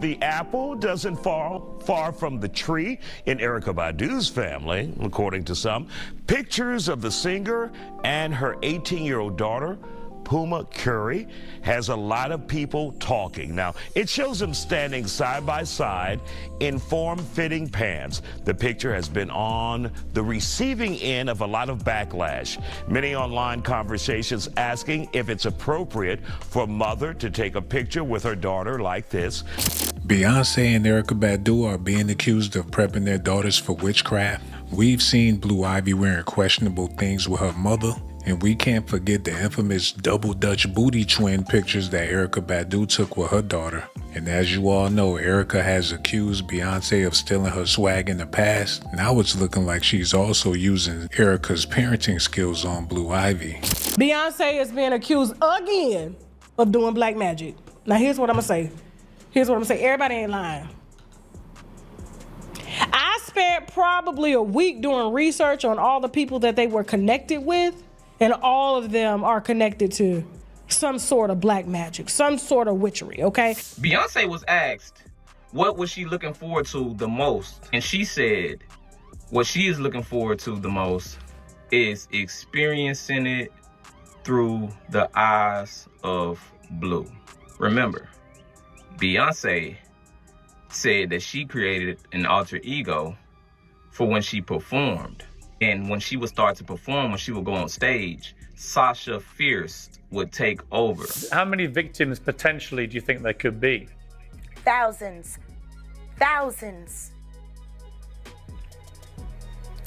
the apple doesn't fall far from the tree in Erykah Badu's family, according to some. Pictures of the singer and her 18-year-old daughter, Puma, has a lot of people talking. Now, it shows them standing side by side in form-fitting pants. The picture has been on the receiving end of a lot of backlash. Many online conversations asking if it's appropriate for a mother to take a picture with her daughter like this. Beyonce and Erykah Badu are being accused of prepping their daughters for witchcraft. We've seen Blue Ivy wearing questionable things with her mother. And we can't forget the infamous double Dutch booty twin pictures that Erykah Badu took with her daughter. And as you all know, Erykah has accused Beyonce of stealing her swag in the past. Now it's looking like she's also using Erykah's parenting skills on Blue Ivy. Beyonce is being accused again of doing black magic. Now here's what I'm gonna say. Everybody ain't lying. I spent probably a week doing research on all the people that they were connected with. And all of them are connected to some sort of black magic, some sort of witchery, okay? Beyonce was asked, what was she looking forward to the most? And she said, what she is looking forward to the most is experiencing it through the eyes of Blue. Remember, Beyonce said that she created an alter ego for when she performed. And when she would start to perform, when she would go on stage, Sasha Fierce would take over. How many victims potentially do you think there could be? Thousands. Thousands.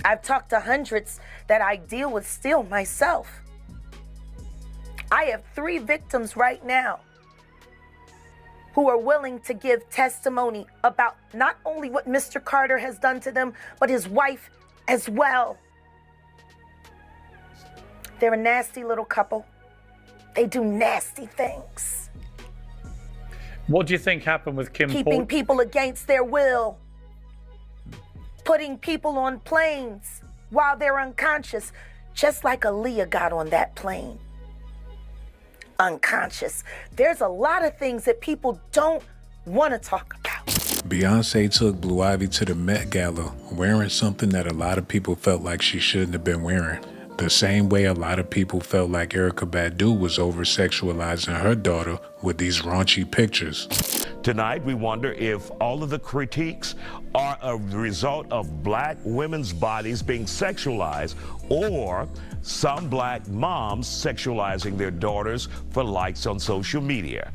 I've talked to hundreds that I deal with still myself. I have 3 victims right now who are willing to give testimony about not only what Mr. Carter has done to them, but his wife as well. They're a nasty little couple. They do nasty things. What do you think happened with Kim Keeping people against their will. Putting people on planes while they're unconscious, just like Aaliyah got on that plane. Unconscious. There's a lot of things that people don't want to talk about. Beyonce took Blue Ivy to the Met Gala wearing something that a lot of people felt like she shouldn't have been wearing. The same way a lot of people felt like Erykah Badu was over-sexualizing her daughter with these raunchy pictures. Tonight, we wonder if all of the critiques are a result of black women's bodies being sexualized or some black moms sexualizing their daughters for likes on social media.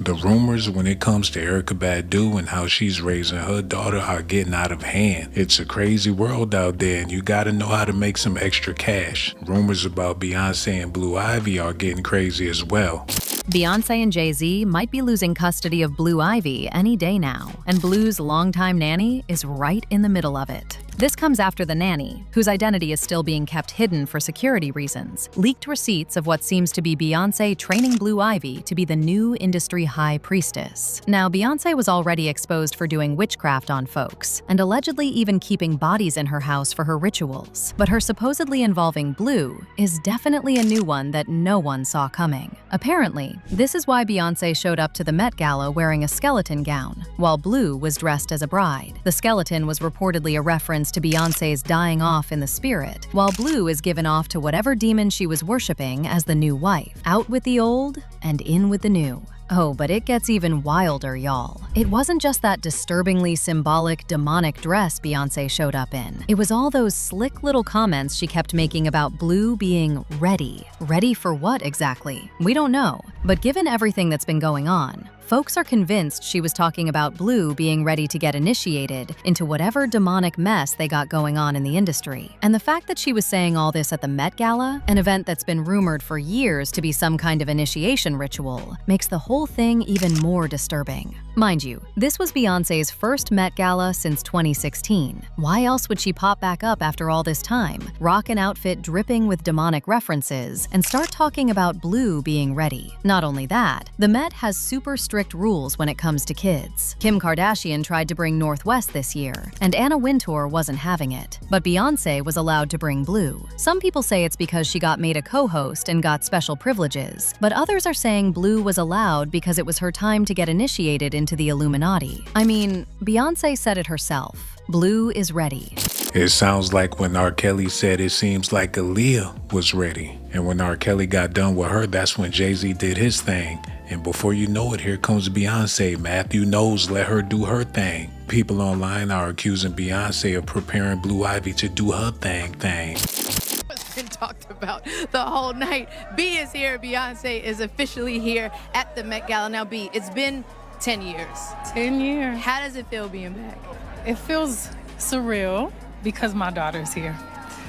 The rumors when it comes to Erykah Badu and how she's raising her daughter are getting out of hand. It's a crazy world out there and you gotta know how to make some extra cash. Rumors about Beyonce and Blue Ivy are getting crazy as well. Beyonce and Jay-Z might be losing custody of Blue Ivy any day now, and Blue's longtime nanny is right in the middle of it. This comes after the nanny, whose identity is still being kept hidden for security reasons, leaked receipts of what seems to be Beyonce training Blue Ivy to be the new industry high priestess. Now, Beyonce was already exposed for doing witchcraft on folks, and allegedly even keeping bodies in her house for her rituals. But her supposedly involving Blue is definitely a new one that no one saw coming. Apparently, this is why Beyonce showed up to the Met Gala wearing a skeleton gown, while Blue was dressed as a bride. The skeleton was reportedly a reference to Beyonce's dying off in the spirit, while Blue is given off to whatever demon she was worshipping as the new wife. Out with the old and in with the new. Oh, but it gets even wilder, y'all. It wasn't just that disturbingly symbolic, demonic dress Beyonce showed up in. It was all those slick little comments she kept making about Blue being ready. Ready for what exactly? We don't know. But given everything that's been going on, folks are convinced she was talking about Blue being ready to get initiated into whatever demonic mess they got going on in the industry. And the fact that she was saying all this at the Met Gala, an event that's been rumored for years to be some kind of initiation ritual, makes the whole thing even more disturbing. Mind you, this was Beyonce's first Met Gala since 2016. Why else would she pop back up after all this time, rock an outfit dripping with demonic references, and start talking about Blue being ready? Not only that, the Met has super strict rules when it comes to kids. Kim Kardashian tried to bring Northwest this year, and Anna Wintour wasn't having it. But Beyonce was allowed to bring Blue. Some people say it's because she got made a co-host and got special privileges, but others are saying Blue was allowed because it was her time to get initiated into the Illuminati. I mean, Beyonce said it herself. Blue is ready. It sounds like when R. Kelly said it seems like Aaliyah was ready. And when R. Kelly got done with her, that's when Jay-Z did his thing. And before you know it, here comes Beyonce. Matthew knows, let her do her thing. People online are accusing Beyonce of preparing Blue Ivy to do her thing. It's been talked about the whole night. B is here. Beyonce is officially here at the Met Gala. Now, B, it's been 10 years. 10 years. How does it feel being back? It feels surreal because my daughter's here.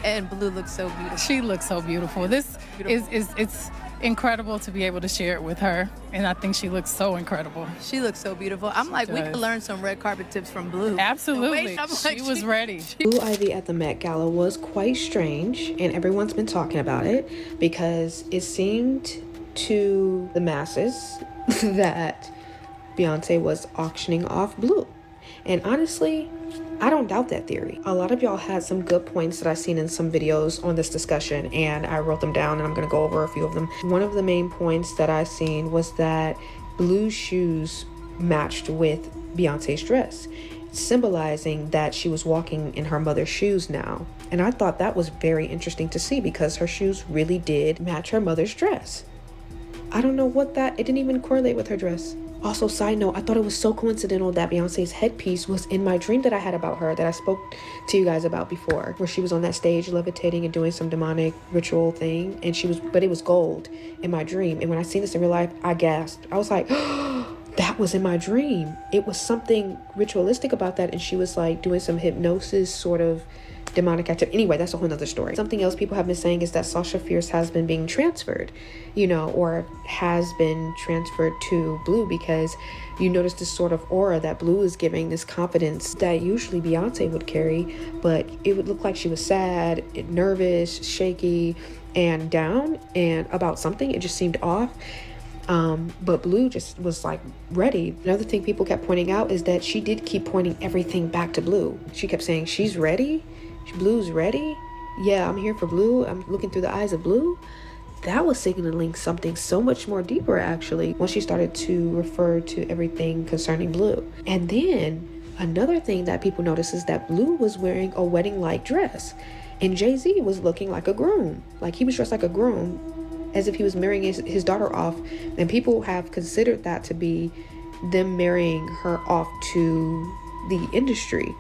And Blue looks so beautiful. She looks so beautiful. This is it's incredible to be able to share it with her, and I think she looks so incredible. She looks so beautiful. I'm like, we could learn some red carpet tips from Blue. Absolutely. She was ready. Blue Ivy at the Met Gala was quite strange, and everyone's been talking about it because it seemed to the masses that Beyonce was auctioning off Blue. And honestly, I don't doubt that theory. A lot of y'all had some good points that I've seen in some videos on this discussion, and I wrote them down and I'm gonna go over a few of them. One of the main points that I seen was that Blue's shoes matched with Beyonce's dress, symbolizing that she was walking in her mother's shoes now. And I thought that was very interesting to see because her shoes really did match her mother's dress. I don't know what it didn't even correlate with her dress. Also, side note, I thought it was so coincidental that Beyonce's headpiece was in my dream that I had about her that I spoke to you guys about before, where she was on that stage levitating and doing some demonic ritual thing, and but it was gold in my dream. And when I seen this in real life, I gasped. I was like, that was in my dream. It was something ritualistic about that, and she was like doing some hypnosis sort of demonic activity. Anyway, that's a whole nother story. Something else people have been saying is that Sasha Fierce has been being transferred, or has been transferred to Blue, because you notice this sort of aura that Blue is giving, this confidence that usually Beyonce would carry, but it would look like she was sad, nervous, shaky, and down, and about something. It just seemed off. But Blue just was like ready. Another thing people kept pointing out is that she did keep pointing everything back to Blue. She kept saying, she's ready. Blue's ready. Yeah, I'm here for Blue. I'm looking through the eyes of Blue. That was signaling something so much more deeper, actually, when she started to refer to everything concerning Blue. And then another thing that people noticed is that Blue was wearing a wedding-like dress, and Jay-Z was looking like a groom. Like, he was dressed like a groom, as if he was marrying his daughter off. And people have considered that to be them marrying her off to the industry,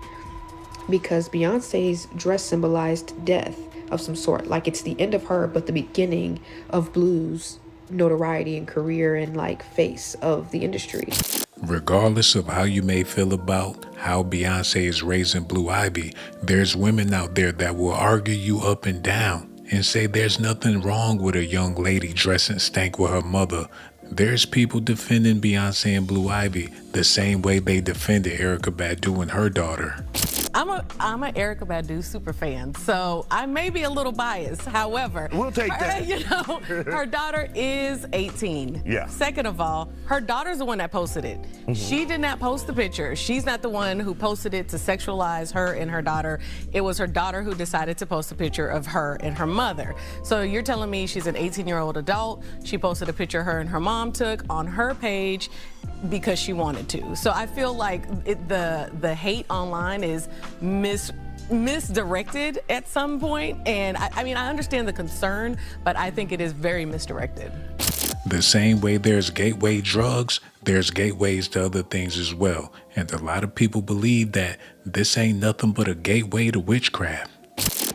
because Beyonce's dress symbolized death of some sort. Like, it's the end of her, but the beginning of Blue's notoriety and career and face of the industry. Regardless of how you may feel about how Beyonce is raising Blue Ivy, there's women out there that will argue you up and down and say there's nothing wrong with a young lady dressing stank with her mother. There's people defending Beyonce and Blue Ivy the same way they defended Erykah Badu and her daughter. I'm a Erykah Badu super fan, so I may be a little biased. However, we'll take that. Her daughter is 18. Yeah. Second of all, her daughter's the one that posted it. Mm-hmm. She did not post the picture. She's not the one who posted it to sexualize her and her daughter. It was her daughter who decided to post a picture of her and her mother. So you're telling me she's an 18-year-old adult. She posted a picture her and her mom took on her page because she wanted to. So I feel like the hate online is misdirected at some point, and I mean, I understand the concern, but I think it is very misdirected. The same way there's gateway drugs, there's gateways to other things as well, and a lot of people believe that this ain't nothing but a gateway to witchcraft.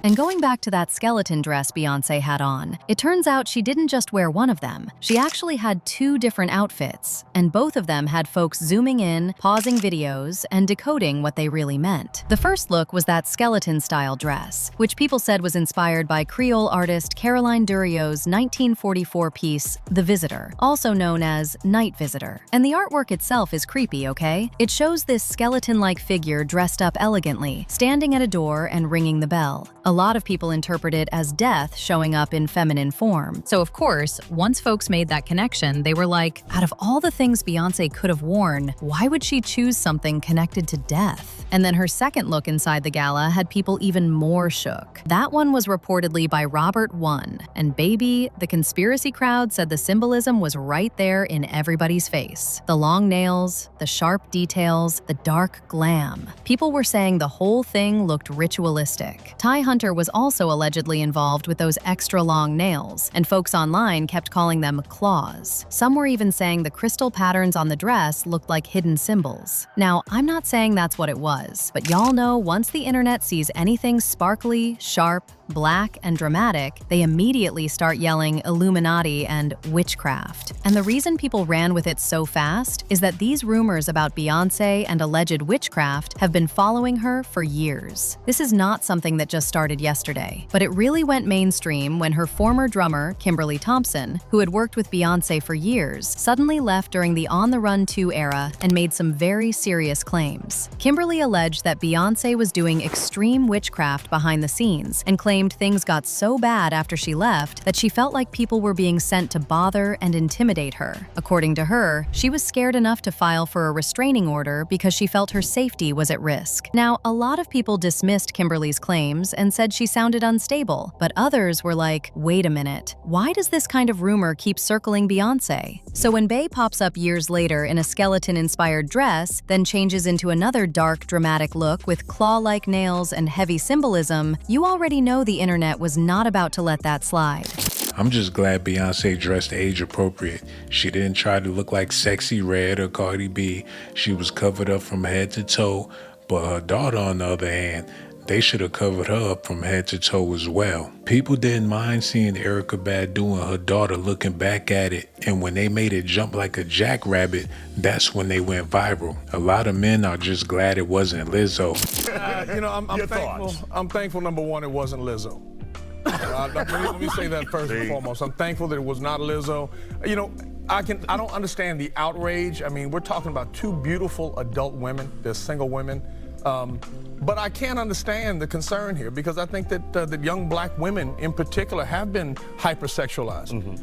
And going back to that skeleton dress Beyonce had on, it turns out she didn't just wear one of them. She actually had 2 different outfits, and both of them had folks zooming in, pausing videos, and decoding what they really meant. The first look was that skeleton-style dress, which people said was inspired by Creole artist Caroline Durio's 1944 piece, The Visitor, also known as Night Visitor. And the artwork itself is creepy, okay? It shows this skeleton-like figure dressed up elegantly, standing at a door and ringing the bell. A lot of people interpret it as death showing up in feminine form. So of course, once folks made that connection, they were like, out of all the things Beyonce could have worn, why would she choose something connected to death? And then her second look inside the gala had people even more shook. That one was reportedly by Robert One, and baby, the conspiracy crowd said the symbolism was right there in everybody's face. The long nails, the sharp details, the dark glam. People were saying the whole thing looked ritualistic. Ty Hunter was also allegedly involved with those extra long nails, and folks online kept calling them claws. Some were even saying the crystal patterns on the dress looked like hidden symbols. Now, I'm not saying that's what it was, but y'all know once the internet sees anything sparkly, sharp, black, and dramatic, they immediately start yelling Illuminati and witchcraft. And the reason people ran with it so fast is that these rumors about Beyonce and alleged witchcraft have been following her for years. This is not something that just started yesterday, but it really went mainstream when her former drummer, Kimberly Thompson, who had worked with Beyonce for years, suddenly left during the On the Run 2 era and made some very serious claims. Kimberly alleged that Beyonce was doing extreme witchcraft behind the scenes and claimed things got so bad after she left that she felt like people were being sent to bother and intimidate her. According to her, she was scared enough to file for a restraining order because she felt her safety was at risk. Now, a lot of people dismissed Kimberly's claims and said she sounded unstable, but others were like, wait a minute, why does this kind of rumor keep circling Beyonce? So when Bey pops up years later in a skeleton-inspired dress, then changes into another dark, dramatic look with claw-like nails and heavy symbolism, you already know the internet was not about to let that slide. I'm just glad Beyonce dressed age appropriate. She didn't try to look like Sexy Red or Cardi B. She was covered up from head to toe, but her daughter, on the other hand, they should have covered her up from head to toe as well. People didn't mind seeing Erykah Badu and her daughter looking back at it, and when they made it jump like a jackrabbit, that's when they went viral. A lot of men are just glad it wasn't Lizzo. I'm thankful, number one, it wasn't Lizzo. Let me say that first and foremost. I'm thankful that it was not Lizzo. You know, I don't understand the outrage. I mean, we're talking about two beautiful adult women. They're single women. But I can't understand the concern here because I think that young black women in particular have been hypersexualized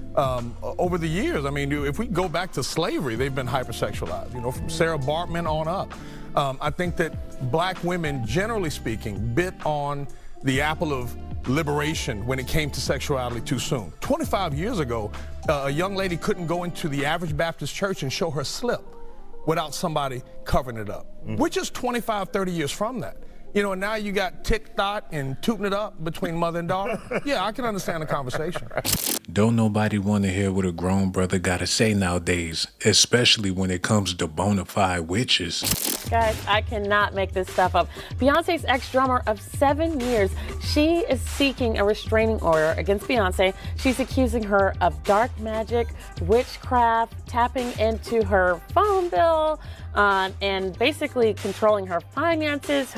over the years. I mean, if we go back to slavery, they've been hypersexualized, you know, from Sarah Bartman on up. I think that black women, generally speaking, bit on the apple of liberation when it came to sexuality too soon. 25 years ago, a young lady couldn't go into the average Baptist church and show her slip without somebody covering it up. We're just 25, 30 years from that. You know, and now you got tick-tock and tooting it up between mother and daughter. Yeah, I can understand the conversation. Don't nobody want to hear what a grown brother gotta say nowadays, especially when it comes to bona fide witches. Guys, I cannot make this stuff up. Beyonce's ex-drummer of 7 years, she is seeking a restraining order against Beyonce. She's accusing her of dark magic, witchcraft, tapping into her phone bill, and basically controlling her finances,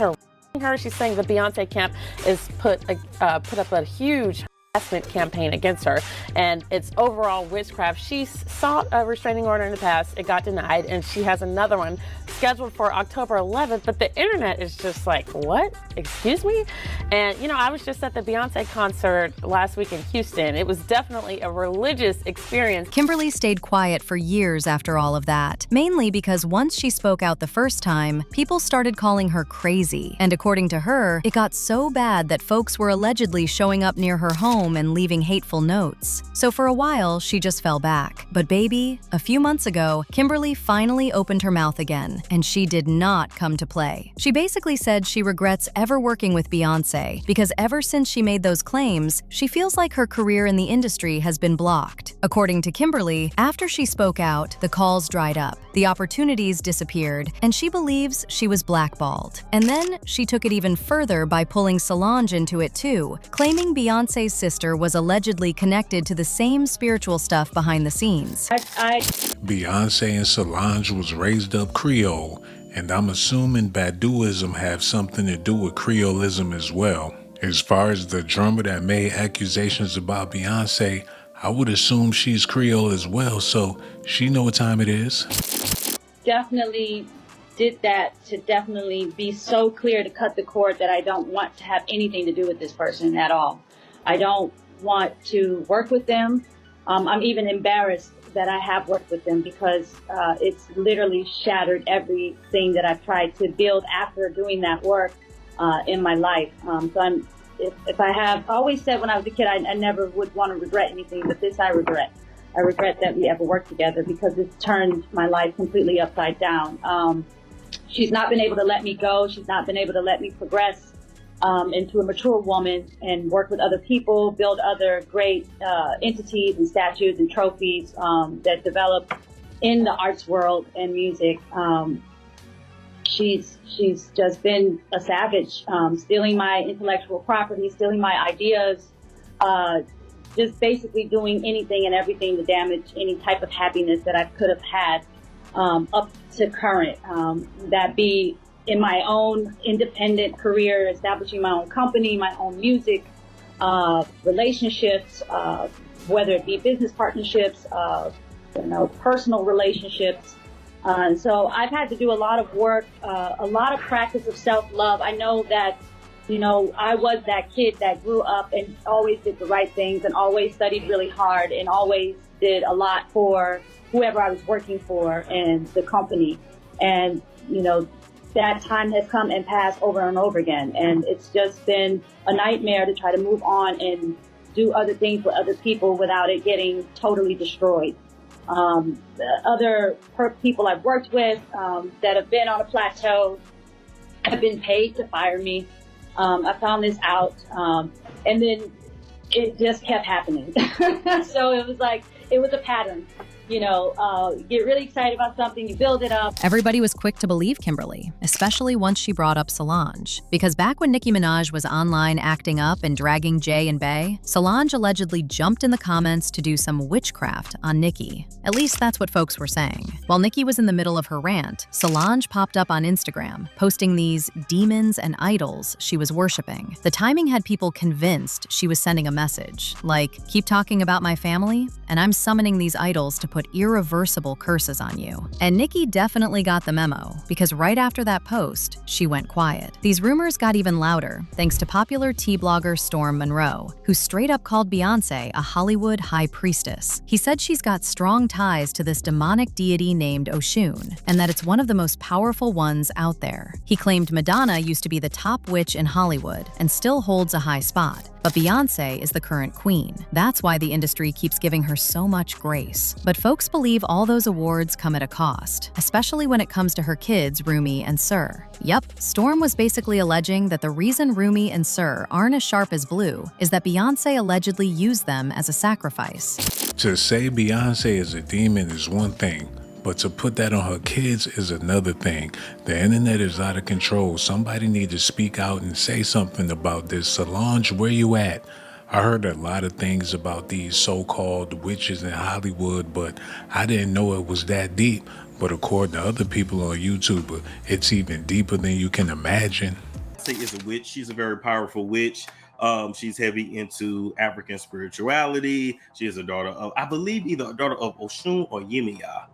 She's saying the Beyonce camp is put up a huge harassment campaign against her, and it's overall witchcraft. She sought a restraining order in the past. It got denied, and she has another one scheduled for October 11th, but the internet is just like, what? Excuse me? And, you know, I was just at the Beyonce concert last week in Houston. It was definitely a religious experience. Kimberly stayed quiet for years after all of that, mainly because once she spoke out the first time, people started calling her crazy. And according to her, it got so bad that folks were allegedly showing up near her home and leaving hateful notes. So for a while, she just fell back. But baby, a few months ago, Kimberly finally opened her mouth again, and she did not come to play. She basically said she regrets ever working with Beyonce because ever since she made those claims, she feels like her career in the industry has been blocked. According to Kimberly, after she spoke out, the calls dried up, the opportunities disappeared, and she believes she was blackballed. And then she took it even further by pulling Solange into it too, claiming Beyonce's sister was allegedly connected to the same spiritual stuff behind the scenes. Beyonce and Solange was raised up Creole, and I'm assuming Baduism have something to do with Creolism as well. As far as the drummer that made accusations about Beyonce, I would assume she's Creole as well, so she know what time it is. Definitely did that to definitely be so clear to cut the cord that I don't want to have anything to do with this person at all. I don't want to work with them. I'm even embarrassed that I have worked with them because it's literally shattered everything that I've tried to build after doing that work in my life. So if I have always said when I was a kid, I never would want to regret anything, but this I regret. I regret that we ever worked together because it's turned my life completely upside down. She's not been able to let me go. She's not been able to let me progress into a mature woman and work with other people, build other great entities and statues and trophies that develop in the arts world and music. She's just been a savage, stealing my intellectual property, stealing my ideas, just basically doing anything and everything to damage any type of happiness that I could have had up to current. That be in my own independent career, establishing my own company, my own music, relationships, whether it be business partnerships, personal relationships. So I've had to do a lot of work, a lot of practice of self-love. I know that, I was that kid that grew up and always did the right things and always studied really hard and always did a lot for whoever I was working for and the company. And, that time has come and passed over and over again. And it's just been a nightmare to try to move on and do other things with other people without it getting totally destroyed. The other people I've worked with that have been on a plateau have been paid to fire me. I found this out, and then it just kept happening. So it was a pattern. You get really excited about something, you build it up. Everybody was quick to believe Kimberly, especially once she brought up Solange. Because back when Nicki Minaj was online acting up and dragging Jay and Bey, Solange allegedly jumped in the comments to do some witchcraft on Nicki. At least that's what folks were saying. While Nicki was in the middle of her rant, Solange popped up on Instagram, posting these demons and idols she was worshiping. The timing had people convinced she was sending a message, like, keep talking about my family, and I'm summoning these idols to put irreversible curses on you. And Nicki definitely got the memo, because right after that post, she went quiet. These rumors got even louder, thanks to popular tea blogger Storm Monroe, who straight up called Beyonce a Hollywood high priestess. He said she's got strong ties to this demonic deity named Oshun, and that it's one of the most powerful ones out there. He claimed Madonna used to be the top witch in Hollywood and still holds a high spot. But Beyonce is the current queen. That's why the industry keeps giving her so much grace. But folks believe all those awards come at a cost, especially when it comes to her kids, Rumi and Sir. Yup, Storm was basically alleging that the reason Rumi and Sir aren't as sharp as Blue is that Beyonce allegedly used them as a sacrifice. To say Beyonce is a demon is one thing, but to put that on her kids is another thing. The internet is out of control. Somebody need to speak out and say something about this. Solange, where you at? I heard a lot of things about these so-called witches in Hollywood, but I didn't know it was that deep. But according to other people on YouTube, it's even deeper than you can imagine. Beyonce is a witch. She's a very powerful witch. She's heavy into African spirituality. She is a daughter of, I believe, either a daughter of Oshun or Yemaya.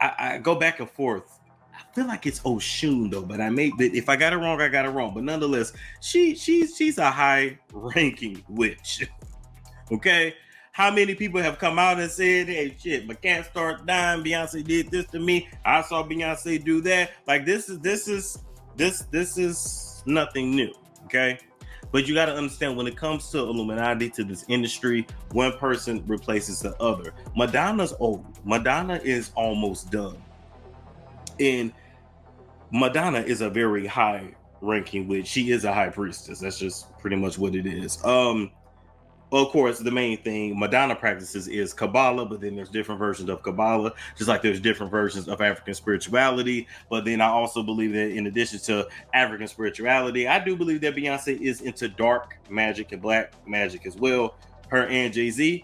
I go back and forth. I feel like it's Oshun though, but if I got it wrong, I got it wrong. But nonetheless, she's a high-ranking witch. Okay, how many people have come out and said, "Hey, shit, my cat started dying. Beyonce did this to me. I saw Beyonce do that." Like this is nothing new. Okay. But you got to understand, when it comes to Illuminati, to this industry, one person replaces the other. Madonna's old. Madonna is almost done. And Madonna is a very high-ranking witch. She is a high priestess. That's just pretty much what it is. Of course, the main thing Madonna practices is Kabbalah, but then there's different versions of Kabbalah, just like there's different versions of African spirituality. But then I also believe that in addition to African spirituality, I do believe that Beyonce is into dark magic and black magic as well. Her and Jay-Z,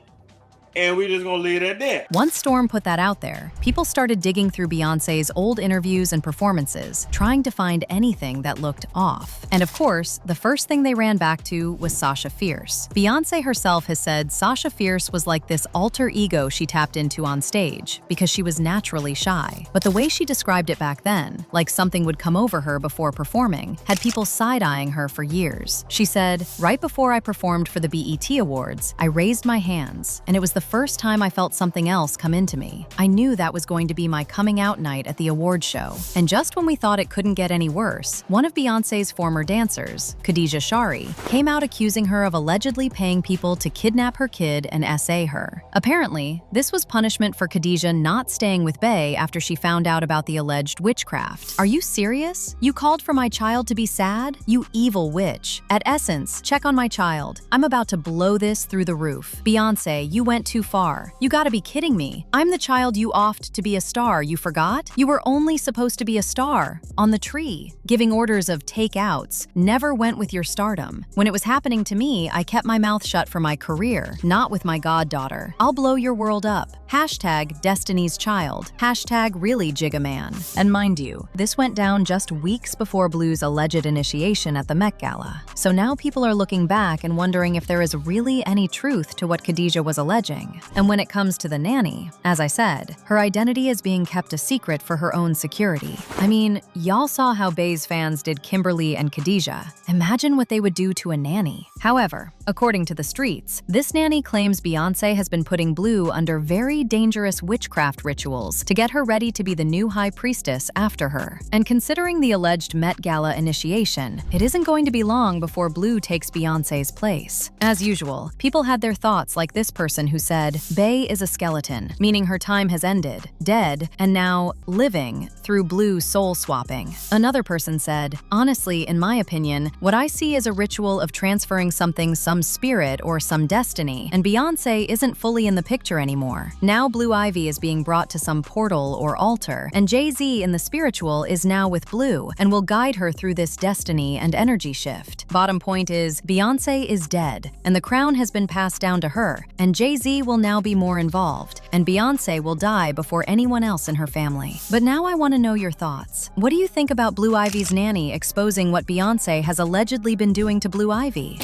And we're just gonna leave it at that. Once Storm put that out there, people started digging through Beyonce's old interviews and performances, trying to find anything that looked off. And of course, the first thing they ran back to was Sasha Fierce. Beyonce herself has said Sasha Fierce was like this alter ego she tapped into on stage because she was naturally shy. But the way she described it back then, like something would come over her before performing, had people side-eyeing her for years. She said, "Right before I performed for the BET Awards, I raised my hands, and it was the first time I felt something else come into me. I knew that was going to be my coming out night at the award show." And just when we thought it couldn't get any worse, one of Beyonce's former dancers, Khadijah Shari, came out accusing her of allegedly paying people to kidnap her kid and SA her. Apparently, this was punishment for Khadijah not staying with Bey after she found out about the alleged witchcraft. Are you serious? You called for my child to be sad? You evil witch. At Essence, check on my child. I'm about to blow this through the roof. Beyonce, you went too far. You gotta be kidding me. I'm the child you offed to be a star, you forgot? You were only supposed to be a star. On the tree. Giving orders of takeouts. Never went with your stardom. When it was happening to me, I kept my mouth shut for my career, not with my goddaughter. I'll blow your world up. Hashtag Destiny's Child. Hashtag really Jigaman. And mind you, this went down just weeks before Blue's alleged initiation at the Met Gala. So now people are looking back and wondering if there is really any truth to what Khadijah was alleging. And when it comes to the nanny, as I said, her identity is being kept a secret for her own security. I mean, y'all saw how Bey's fans did Kimberly and Khadijah. Imagine what they would do to a nanny. However, according to the streets, this nanny claims Beyonce has been putting Blue under very dangerous witchcraft rituals to get her ready to be the new high priestess after her. And considering the alleged Met Gala initiation, it isn't going to be long before Blue takes Beyonce's place. As usual, people had their thoughts, like this person who said, Bey is a skeleton, meaning her time has ended, dead, and now living through Blue soul swapping. Another person said, honestly, in my opinion, what I see is a ritual of transferring something, some spirit or some destiny, and Beyonce isn't fully in the picture anymore. Now Blue Ivy is being brought to some portal or altar, and Jay-Z in the spiritual is now with Blue and will guide her through this destiny and energy shift. Bottom point is, Beyonce is dead, and the crown has been passed down to her, and Jay-Z will now be more involved, and Beyonce will die before anyone else in her family. But now I want to know your thoughts. What do you think about Blue Ivy's nanny exposing what Beyonce has allegedly been doing to Blue Ivy?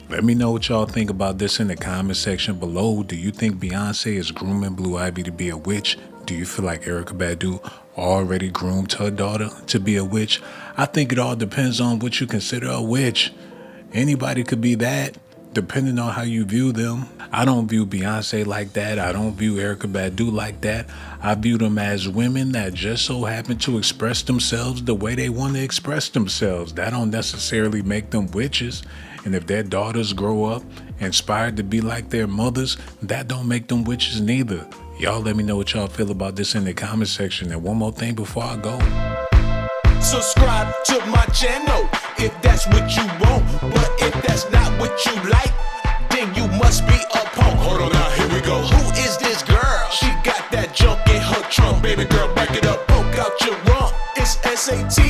Let me know what y'all think about this in the comment section below. Do you think Beyonce is grooming Blue Ivy to be a witch? Do you feel like Erykah Badu already groomed her daughter to be a witch? I think it all depends on what you consider a witch. Anybody could be that, depending on how you view them. I don't view Beyonce like that. I don't view Erykah Badu like that. I view them as women that just so happen to express themselves the way they want to express themselves. That don't necessarily make them witches. And if their daughters grow up inspired to be like their mothers, that don't make them witches neither. Y'all let me know what y'all feel about this in the comment section. And one more thing before I go. Subscribe to my channel if that's what you want. But if that's not what you like, then you must be a punk. Hold on now, here we go. Who is this girl? She got that junk in her trunk. Baby girl, back it up, poke out your rump. It's S.A.T.